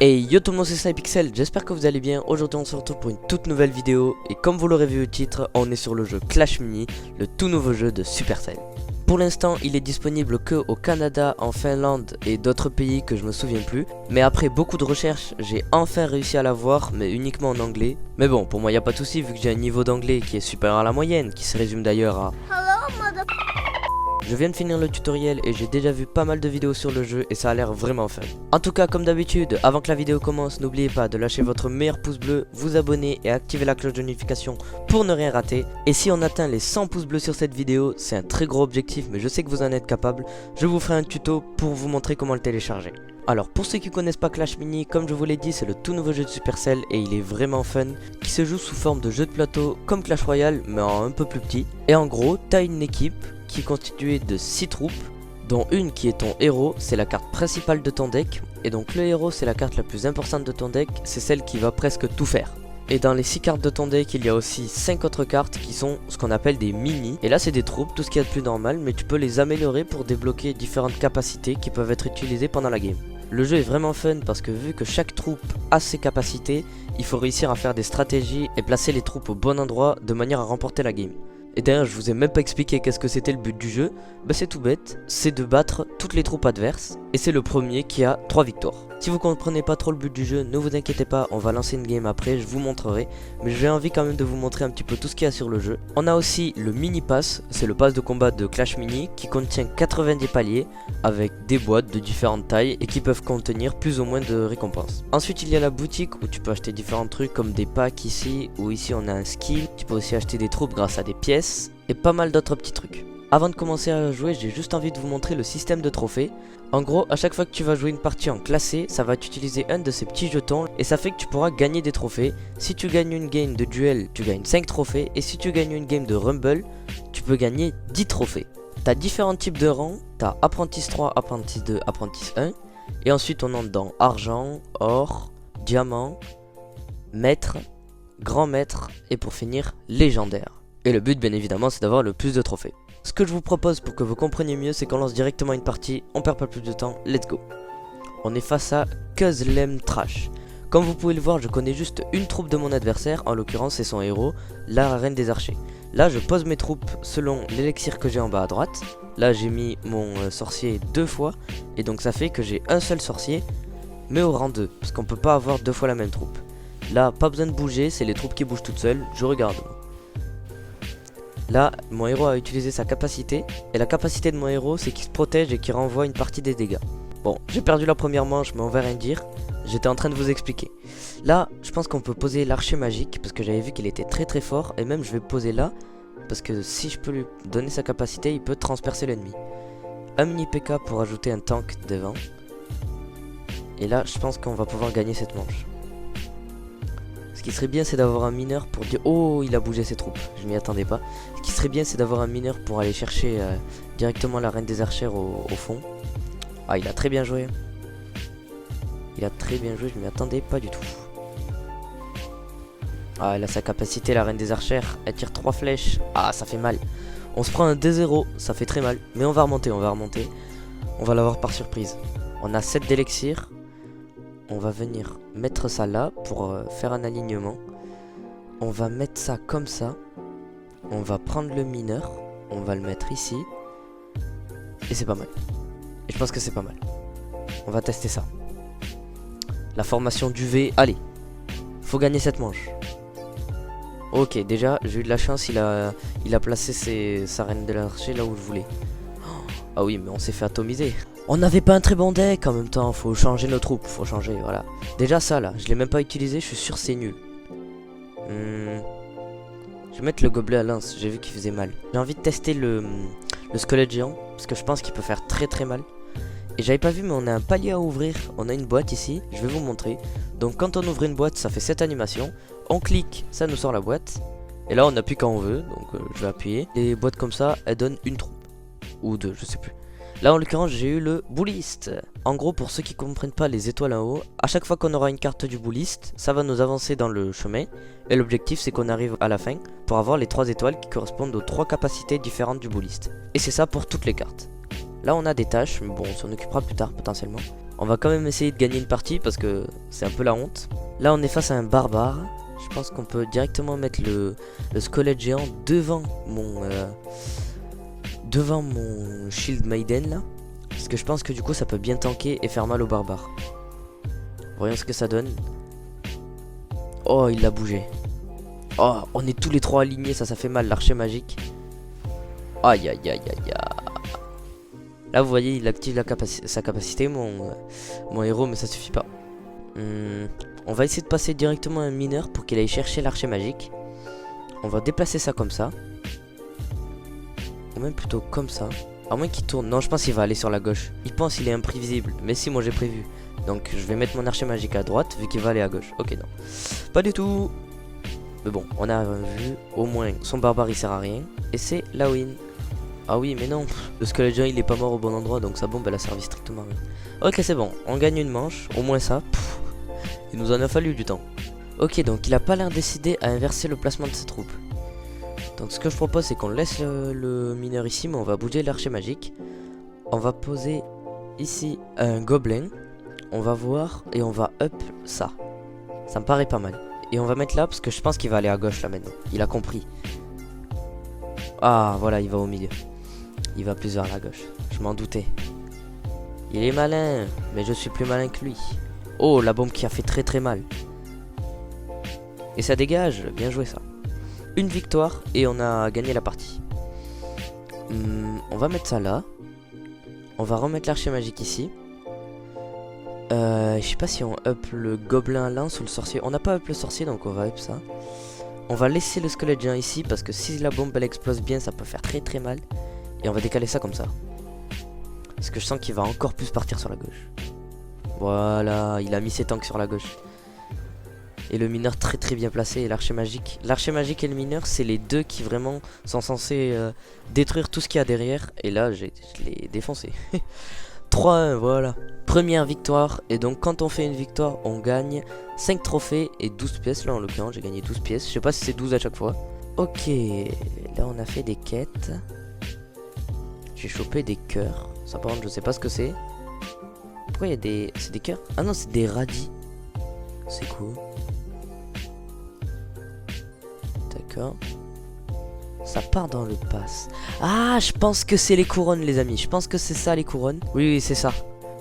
Hey yo tout le monde, c'est SnipeXL, j'espère que vous allez bien. Aujourd'hui on se retrouve pour une toute nouvelle vidéo. Et comme vous l'aurez vu au titre, on est sur le jeu Clash Mini, le tout nouveau jeu de Supercell. Pour l'instant il est disponible que au Canada, en Finlande et d'autres pays que je me souviens plus. Mais après beaucoup de recherches, j'ai enfin réussi à l'avoir, mais uniquement en anglais. Mais bon, pour moi y a pas de souci vu que j'ai un niveau d'anglais qui est supérieur à la moyenne, qui se résume d'ailleurs à... Je viens de finir le tutoriel et j'ai déjà vu pas mal de vidéos sur le jeu et ça a l'air vraiment fun. En tout cas, comme d'habitude, avant que la vidéo commence, n'oubliez pas de lâcher votre meilleur pouce bleu, vous abonner et activer la cloche de notification pour ne rien rater. Et si on atteint les 100 pouces bleus sur cette vidéo, c'est un très gros objectif mais je sais que vous en êtes capable, je vous ferai un tuto pour vous montrer comment le télécharger. Alors pour ceux qui connaissent pas Clash Mini, comme je vous l'ai dit, c'est le tout nouveau jeu de Supercell et il est vraiment fun, qui se joue sous forme de jeu de plateau comme Clash Royale mais en un peu plus petit. Et en gros, t'as une équipe qui est constituée de 6 troupes, dont une qui est ton héros, c'est la carte principale de ton deck. Et donc le héros c'est la carte la plus importante de ton deck, c'est celle qui va presque tout faire. Et dans les 6 cartes de ton deck, il y a aussi 5 autres cartes qui sont ce qu'on appelle des mini. Et là c'est des troupes, tout ce qu'il y a de plus normal, mais tu peux les améliorer pour débloquer différentes capacités qui peuvent être utilisées pendant la game. Le jeu est vraiment fun parce que vu que chaque troupe a ses capacités, il faut réussir à faire des stratégies et placer les troupes au bon endroit de manière à remporter la game. Et d'ailleurs je vous ai même pas expliqué qu'est-ce que c'était le but du jeu. Bah c'est tout bête, c'est de battre toutes les troupes adverses et c'est le premier qui a 3 victoires. Si vous comprenez pas trop le but du jeu, ne vous inquiétez pas, on va lancer une game après, je vous montrerai. Mais j'ai envie quand même de vous montrer un petit peu tout ce qu'il y a sur le jeu. On a aussi le mini pass, c'est le pass de combat de Clash Mini qui contient 90 paliers avec des boîtes de différentes tailles et qui peuvent contenir plus ou moins de récompenses. Ensuite il y a la boutique où tu peux acheter différents trucs comme des packs ici, ou ici on a un skill. Tu peux aussi acheter des troupes grâce à des pièces et pas mal d'autres petits trucs. Avant de commencer à jouer, j'ai juste envie de vous montrer le système de trophées. En gros, à chaque fois que tu vas jouer une partie en classé, ça va t'utiliser un de ces petits jetons et ça fait que tu pourras gagner des trophées. Si tu gagnes une game de duel, tu gagnes 5 trophées et si tu gagnes une game de rumble, tu peux gagner 10 trophées. T'as différents types de rangs, t'as apprentice 3, apprentice 2, apprentice 1 et ensuite on entre dans argent, or, diamant, maître, grand maître et pour finir légendaire. Et le but bien évidemment c'est d'avoir le plus de trophées. Ce que je vous propose pour que vous compreniez mieux, c'est qu'on lance directement une partie, on perd pas plus de temps, let's go. On est face à Kuzlem Trash. Comme vous pouvez le voir, je connais juste une troupe de mon adversaire, en l'occurrence c'est son héros, la reine des archers. Là je pose mes troupes selon l'élixir que j'ai en bas à droite. Là j'ai mis mon sorcier 2 fois, et donc ça fait que j'ai un seul sorcier, mais au rang 2, parce qu'on peut pas avoir 2 fois la même troupe. Là pas besoin de bouger, c'est les troupes qui bougent toutes seules, je regarde. Là, mon héros a utilisé sa capacité, et la capacité de mon héros, c'est qu'il se protège et qu'il renvoie une partie des dégâts. Bon, j'ai perdu la première manche, mais on va rien dire. J'étais en train de vous expliquer. Là, je pense qu'on peut poser l'archer magique, parce que j'avais vu qu'il était très très fort, et même je vais poser là, parce que si je peux lui donner sa capacité, il peut transpercer l'ennemi. Un mini PK pour ajouter un tank devant. Et là, je pense qu'on va pouvoir gagner cette manche. Ce qui serait bien c'est d'avoir un mineur pour dire oh il a bougé ses troupes, je m'y attendais pas. Ce qui serait bien c'est d'avoir un mineur pour aller chercher directement la reine des archères au fond. Ah il a très bien joué. Il a très bien joué, je m'y attendais pas du tout. Ah elle a sa capacité la reine des archères, elle tire 3 flèches. Ah ça fait mal. On se prend un 2-0, ça fait très mal. Mais on va remonter, on va remonter. On va l'avoir par surprise. On a 7 d'élixir. On va venir mettre ça là pour faire un alignement. On va mettre ça comme ça. On va prendre le mineur. On va le mettre ici. Et c'est pas mal. Et je pense que c'est pas mal. On va tester ça. La formation du V. Allez. Faut gagner cette manche. Ok, déjà, j'ai eu de la chance. Il a placé sa reine de l'archer là où je voulais. Ah oui, mais on s'est fait atomiser. On n'avait pas un très bon deck en même temps, faut changer nos troupes, faut changer, voilà. Déjà ça là, je l'ai même pas utilisé, je suis sûr c'est nul. Je vais mettre le gobelet à lance, j'ai vu qu'il faisait mal. J'ai envie de tester le squelette géant, parce que je pense qu'il peut faire très très mal. Et j'avais pas vu mais on a un palier à ouvrir, on a une boîte ici, je vais vous montrer. Donc quand on ouvre une boîte, ça fait cette animation. On clique, ça nous sort la boîte. Et là on appuie quand on veut, donc je vais appuyer. Les boîtes comme ça, elles donnent une troupe. Ou deux, je sais plus. Là en l'occurrence j'ai eu le bouliste. En gros pour ceux qui comprennent pas les étoiles en haut, à chaque fois qu'on aura une carte du bouliste, ça va nous avancer dans le chemin. Et l'objectif c'est qu'on arrive à la fin pour avoir les 3 étoiles qui correspondent aux 3 capacités différentes du bouliste. Et c'est ça pour toutes les cartes. Là on a des tâches, mais bon on s'en occupera plus tard potentiellement. On va quand même essayer de gagner une partie parce que c'est un peu la honte. Là on est face à un barbare. Je pense qu'on peut directement mettre le squelette géant devant mon Shield Maiden là. Parce que je pense que du coup ça peut bien tanker et faire mal au barbare. Voyons ce que ça donne. Oh, il l'a bougé. Oh, on est tous les trois alignés, ça fait mal, l'archer magique. Aïe aïe aïe aïe aïe. Là vous voyez, il active sa capacité, mon héros, mais ça suffit pas. On va essayer de passer directement à un mineur pour qu'il aille chercher l'archer magique. On va déplacer ça comme ça. Ou même plutôt comme ça. À moins qu'il tourne. Non, je pense qu'il va aller sur la gauche. Il pense qu'il est imprévisible. Mais si, moi j'ai prévu. Donc je vais mettre mon archer magique à droite vu qu'il va aller à gauche. Ok, non. Pas du tout. Mais bon, on a vu. Au moins, son barbare il sert à rien. Et c'est la win. Ah oui, mais non. Le squelette géant il est pas mort au bon endroit. Donc sa bombe elle a servi strictement à rien. Ok, c'est bon. On gagne une manche. Au moins ça. Il nous en a fallu du temps. Ok, donc il a pas l'air décidé à inverser le placement de ses troupes. Donc ce que je propose c'est qu'on laisse le mineur ici, mais on va bouger l'archer magique. On va poser ici un gobelin. On va voir et on va up ça. Ça me paraît pas mal. Et on va mettre là parce que je pense qu'il va aller à gauche là maintenant. Il a compris. Ah voilà, il va au milieu. Il va plus vers la gauche. Je m'en doutais. Il est malin, mais je suis plus malin que lui. Oh, la bombe qui a fait très très mal. Et ça dégage, bien joué ça. Une victoire et on a gagné la partie. On va mettre ça là. On va remettre l'archer magique ici. Je sais pas si on up le gobelin lance ou le sorcier. On n'a pas up le sorcier donc on va up ça. On va laisser le squelette géant ici parce que si la bombe elle explose bien ça peut faire très très mal. Et on va décaler ça comme ça. Parce que je sens qu'il va encore plus partir sur la gauche. Voilà, il a mis ses tanks sur la gauche. Et le mineur très très bien placé et l'archer magique. L'archer magique et le mineur c'est les deux qui vraiment sont censés détruire tout ce qu'il y a derrière. Et là je l'ai défoncé. 3-1 voilà. Première victoire. Et donc quand on fait une victoire on gagne 5 trophées et 12 pièces. Là en l'occurrence j'ai gagné 12 pièces. Je sais pas si c'est 12 à chaque fois. Ok. Là on a fait des quêtes. J'ai chopé des cœurs. Ça par contre je sais pas ce que c'est. Pourquoi il y a des... C'est des cœurs? Ah non c'est des radis. C'est cool. D'accord. Ça part dans le pass. Ah, je pense que c'est les couronnes, les amis. Je pense que c'est ça, les couronnes. Oui, oui, c'est ça.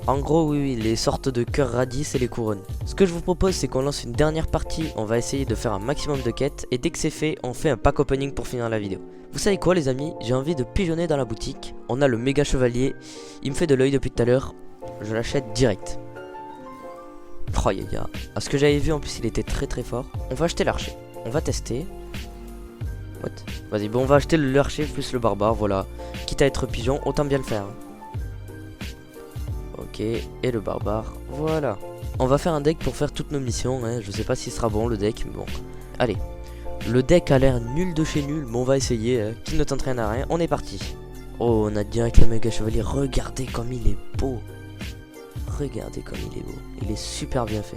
En gros, oui, oui, les sortes de cœurs radis, c'est les couronnes. Ce que je vous propose, c'est qu'on lance une dernière partie. On va essayer de faire un maximum de quêtes. Et dès que c'est fait, on fait un pack opening pour finir la vidéo. Vous savez quoi, les amis? J'ai envie de pigeonner dans la boutique. On a le méga chevalier. Il me fait de l'œil depuis tout à l'heure. Je l'achète direct. Oh, ya. À ce que j'avais vu, en plus, il était très très fort. On va acheter l'archer. On va tester. What? Vas-y, bon on va acheter l'archer plus le barbare, voilà. Quitte à être pigeon, autant bien le faire. Ok, et le barbare, voilà. On va faire un deck pour faire toutes nos missions, hein. Je sais pas s'il sera bon le deck, mais bon. Allez, le deck a l'air nul de chez nul, mais on va essayer, hein. Qui ne tente rien à rien, on est parti. Oh, on a direct le méga chevalier, regardez comme il est beau. Regardez comme il est beau, il est super bien fait.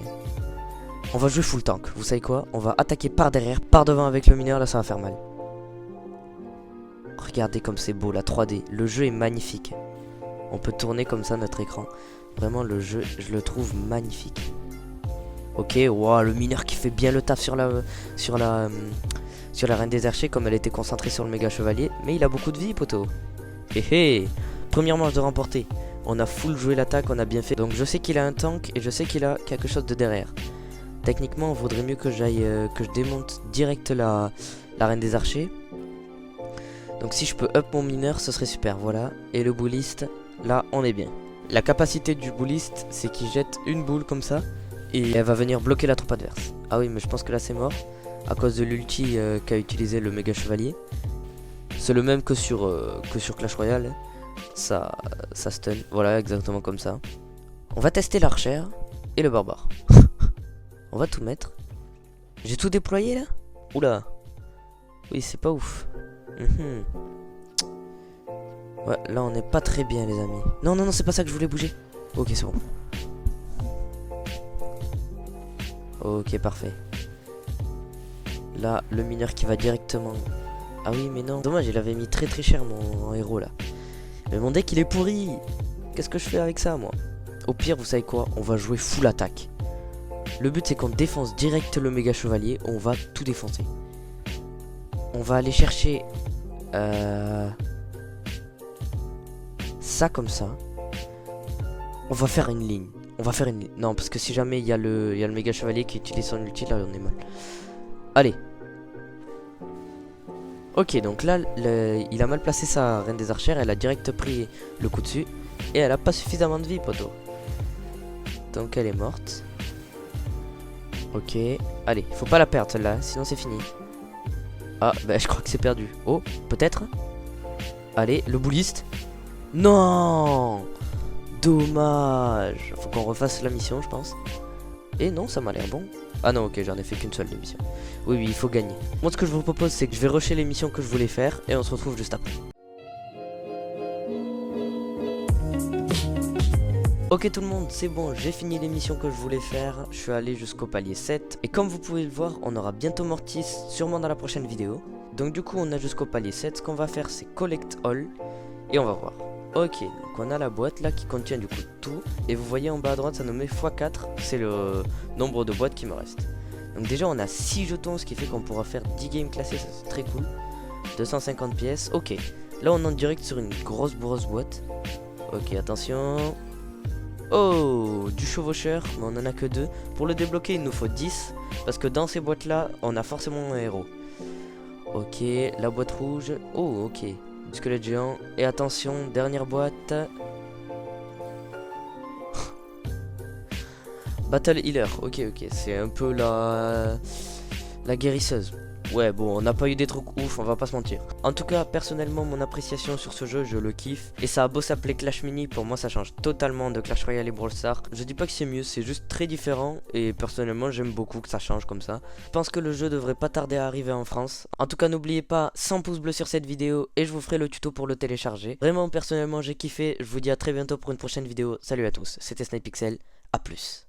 On va jouer full tank, vous savez quoi? On va attaquer par derrière, par devant avec le mineur, là ça va faire mal. Regardez comme c'est beau, la 3D. Le jeu est magnifique. On peut tourner comme ça notre écran. Vraiment, le jeu, je le trouve magnifique. Ok, wow, le mineur qui fait bien le taf sur la reine des archers, comme elle était concentrée sur le méga chevalier. Mais il a beaucoup de vie, poteau. Hé, première manche de remporter. On a full joué l'attaque, on a bien fait. Donc je sais qu'il a un tank et je sais qu'il a quelque chose de derrière. Techniquement, il vaudrait mieux que j'aille, que je démonte direct la reine des archers. Donc si je peux up mon mineur, ce serait super, voilà. Et le bouliste, là, on est bien. La capacité du bouliste, c'est qu'il jette une boule comme ça. Et elle va venir bloquer la troupe adverse. Ah oui, mais je pense que là, c'est mort. À cause de l'ulti qu'a utilisé le méga chevalier. C'est le même que sur Clash Royale. Ça stun, voilà, exactement comme ça. On va tester l'archer et le barbare. On va tout mettre. J'ai tout déployé, là? Oula. Oui, c'est pas ouf. Ouais, là on n'est pas très bien les amis. Non, non, non, c'est pas ça que je voulais bouger. Ok, c'est bon. Ok, parfait. Là, le mineur qui va directement... Ah oui, mais non. Dommage, il avait mis très très cher mon héros là. Mais mon deck il est pourri. Qu'est-ce que je fais avec ça moi? Au pire, vous savez quoi? On va jouer full attaque. Le but c'est qu'on défonce direct le méga chevalier. On va tout défoncer. On va aller chercher ça comme ça. On va faire une ligne. Non, parce que si jamais il y a le méga chevalier qui utilise son ulti, là on est mal. Allez. Ok, donc là il a mal placé sa reine des archères. Elle a direct pris le coup dessus. Et elle a pas suffisamment de vie, poteau. Donc elle est morte. Ok. Allez, faut pas la perdre celle-là, sinon c'est fini. Ah, bah je crois que c'est perdu. Oh, peut-être. Allez, le bouliste. Non. Dommage. Faut qu'on refasse la mission, je pense. Et non, ça m'a l'air bon. Ah non, ok, j'en ai fait qu'une seule de mission. Oui, il faut gagner. Moi, ce que je vous propose, c'est que je vais rusher les missions que je voulais faire. Et on se retrouve juste après. Ok tout le monde, c'est bon, j'ai fini les missions que je voulais faire. Je suis allé jusqu'au palier 7. Et comme vous pouvez le voir, on aura bientôt Mortis, sûrement dans la prochaine vidéo. Donc du coup, on a jusqu'au palier 7. Ce qu'on va faire, c'est Collect All. Et on va voir. Ok, donc on a la boîte là qui contient du coup tout. Et vous voyez en bas à droite, ça nous met x4. C'est le nombre de boîtes qui me reste. Donc déjà, on a 6 jetons, ce qui fait qu'on pourra faire 10 games classés. Ça, c'est très cool. 250 pièces. Ok, là on est en direct sur une grosse boîte. Ok, attention. Oh, du chevaucheur, mais on en a que 2. Pour le débloquer, il nous faut 10. Parce que dans ces boîtes-là, on a forcément un héros. Ok, la boîte rouge. Oh, ok. Du squelette géant. Et attention, dernière boîte. Battle Healer. Ok. C'est un peu la guérisseuse. Ouais, bon, on n'a pas eu des trucs ouf, on va pas se mentir. En tout cas, personnellement, mon appréciation sur ce jeu, je le kiffe. Et ça a beau s'appeler Clash Mini, pour moi, ça change totalement de Clash Royale et Brawl Stars. Je dis pas que c'est mieux, c'est juste très différent. Et personnellement, j'aime beaucoup que ça change comme ça. Je pense que le jeu devrait pas tarder à arriver en France. En tout cas, n'oubliez pas, 100 pouces bleus sur cette vidéo et je vous ferai le tuto pour le télécharger. Vraiment, personnellement, j'ai kiffé. Je vous dis à très bientôt pour une prochaine vidéo. Salut à tous, c'était Snipexel, à plus.